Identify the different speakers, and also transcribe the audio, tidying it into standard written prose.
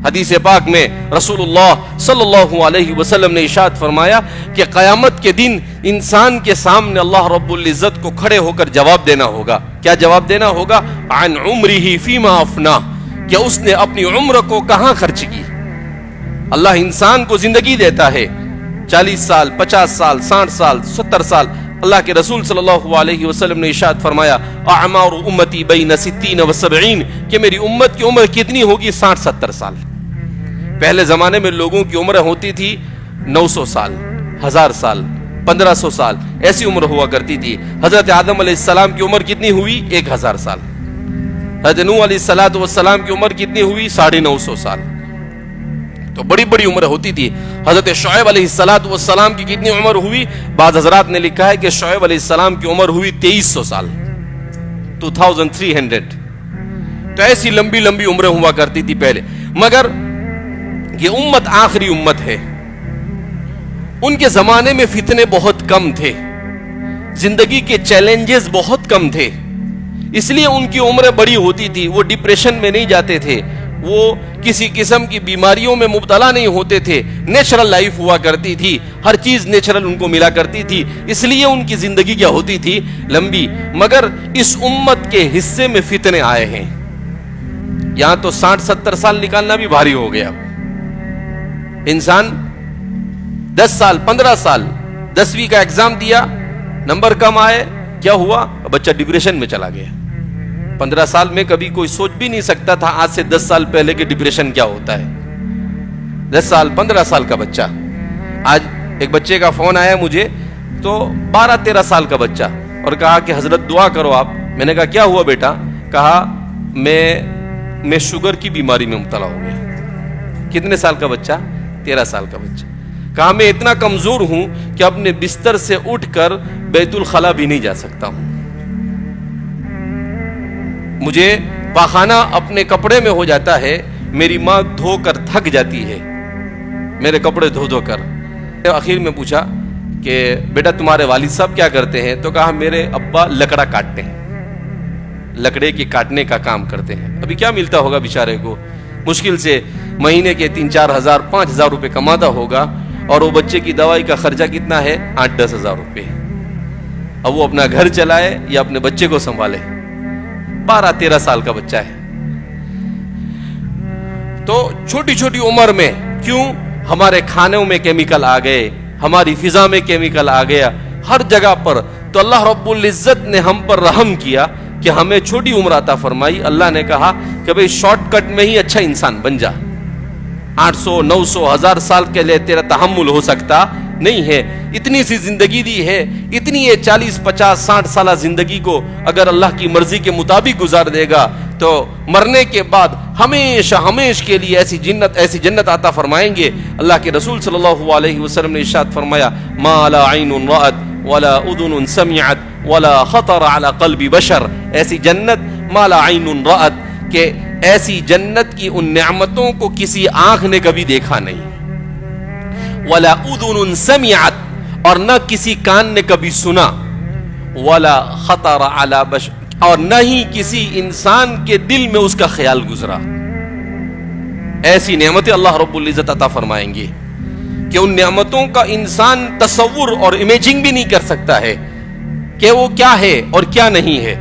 Speaker 1: حدیث پاک میں رسول اللہ صلی اللہ علیہ وسلم نے ارشاد فرمایا کہ قیامت کے دن انسان کے سامنے اللہ رب العزت کو کھڑے ہو کر جواب دینا ہوگا. کیا جواب دینا ہوگا؟ عن عمرہ فیما افنا، کہ اس نے اپنی عمر کو کہاں خرچ کی. اللہ انسان کو زندگی دیتا ہے 40 سال 50 سال 60 سال 70 سال. اللہ کے رسول صلی اللہ علیہ وسلم نے ارشاد فرمایا اعمار امتی بین 60 و 70، کہ میری امت کی عمر کتنی ہوگی؟ 60-70 سال. پہلے زمانے میں لوگوں کی عمر ہوتی تھی 900 سال 1000 سال 1500 سال، ایسی عمر ہوا کرتی تھی. حضرت آدم علیہ السلام کی عمر کتنی ہوئی؟ 1000 سال. حضرت نوح علیہ السلام کی عمر کتنی ہوئی؟ 950 سال. تو بڑی بڑی عمر ہوتی تھی. حضرت شعیب علیہ السلام کی کتنی عمر ہوئی؟ بعض حضرات نے لکھا ہے کہ شعیب علیہ السلام کی عمر ہوئی 2300 سال 2300. تو ایسی لمبی لمبی عمریں ہوا کرتی تھی پہلے. مگر یہ امت آخری امت ہے. ان کے زمانے میں فتنے بہت کم تھے، زندگی کے چیلنجز بہت کم تھے، اس لیے ان کی عمریں بڑی ہوتی تھی. وہ ڈپریشن میں نہیں جاتے تھے، وہ کسی قسم کی بیماریوں میں مبتلا نہیں ہوتے تھے. نیچرل لائف ہوا کرتی تھی، ہر چیز نیچرل ان کو ملا کرتی تھی، اس لیے ان کی زندگی کیا ہوتی تھی؟ لمبی. مگر اس امت کے حصے میں فتنے آئے ہیں. یہاں تو 60-70 سال نکالنا بھی بھاری ہو گیا. انسان 10 سال 15 سال 10ویں کا ایگزام دیا، نمبر کم آئے، کیا ہوا؟ بچہ ڈپریشن میں چلا گیا. 15 سال میں کبھی کوئی سوچ بھی نہیں سکتا تھا آج سے 10 سال پہلے کہ ڈپریشن کیا ہوتا ہے. 10 سال 15 سال کا بچہ. آج ایک بچے کا فون آیا مجھے، تو 12-13 سال کا بچہ، اور کہا کہ حضرت دعا کرو آپ. میں نے کہا کیا ہوا بیٹا؟ کہا میں شوگر کی بیماری میں مبتلا ہو گیا. کتنے سال کا بچہ؟ 13 سال کا بچہ. کہا میں اتنا کمزور ہوں کہ اپنے بستر سے اٹھ کر بیت الخلا بھی نہیں جا سکتا ہوں. مجھے پاخانہ اپنے کپڑے میں ہو جاتا ہے، میری ماں دھو کر تھک جاتی ہے میرے کپڑے دھو کر. آخر میں پوچھا کہ بیٹا تمہارے والد صاحب کیا کرتے ہیں؟ تو کہا میرے ابا لکڑا کاٹتے ہیں، لکڑے کے کاٹنے کا کام کرتے ہیں. ابھی کیا ملتا ہوگا بیچارے کو؟ مشکل سے مہینے کے 3-4 ہزار 5,000 روپے کماتا ہوگا، اور وہ بچے کی دوائی کا خرچہ کتنا ہے؟ 8-10 ہزار روپے. اب وہ اپنا گھر چلائے یا اپنے بچے کو سنبھالے. 12-13 سال کا بچہ ہے. تو چھوٹی چھوٹی عمر میں کیوں؟ ہمارے کھانوں میں کیمیکل آ گئے، ہماری فضا میں کیمیکل آ گیا، ہر جگہ پر. تو اللہ رب العزت نے ہم پر رحم کیا کہ ہمیں چھوٹی عمر عطا فرمائی. اللہ نے کہا کہ بھئی شارٹ کٹ میں ہی اچھا انسان بن جا. 800 900 1000 سال کے لیے تیرا تحمل ہو سکتا نہیں ہے. اتنی سی زندگی دی ہے، اتنی 40 50 60 سالہ زندگی کو اگر اللہ کی مرضی کے مطابق گزار دے گا تو مرنے کے بعد ہمیشہ کے لیے ایسی جنت عطا فرمائیں گے. اللہ کے رسول صلی اللہ علیہ وسلم نے ارشاد فرمایا ما لا عین رأت ولا اذن سمعت ولا خطر على قلب بشر. ایسی جنت ما لا عین رأت، کہ ایسی جنت کی ان نعمتوں کو کسی آنکھ نے کبھی دیکھا نہیں. ولا اذن سمعت، اور نہ کسی کان نے کبھی سنا. ولا خطر على بشر، اور نہ ہی کسی انسان کے دل میں اس کا خیال گزرا. ایسی نعمتیں اللہ رب العزت عطا فرمائیں گے کہ ان نعمتوں کا انسان تصور اور امیجنگ بھی نہیں کر سکتا ہے کہ وہ کیا ہے اور کیا نہیں ہے.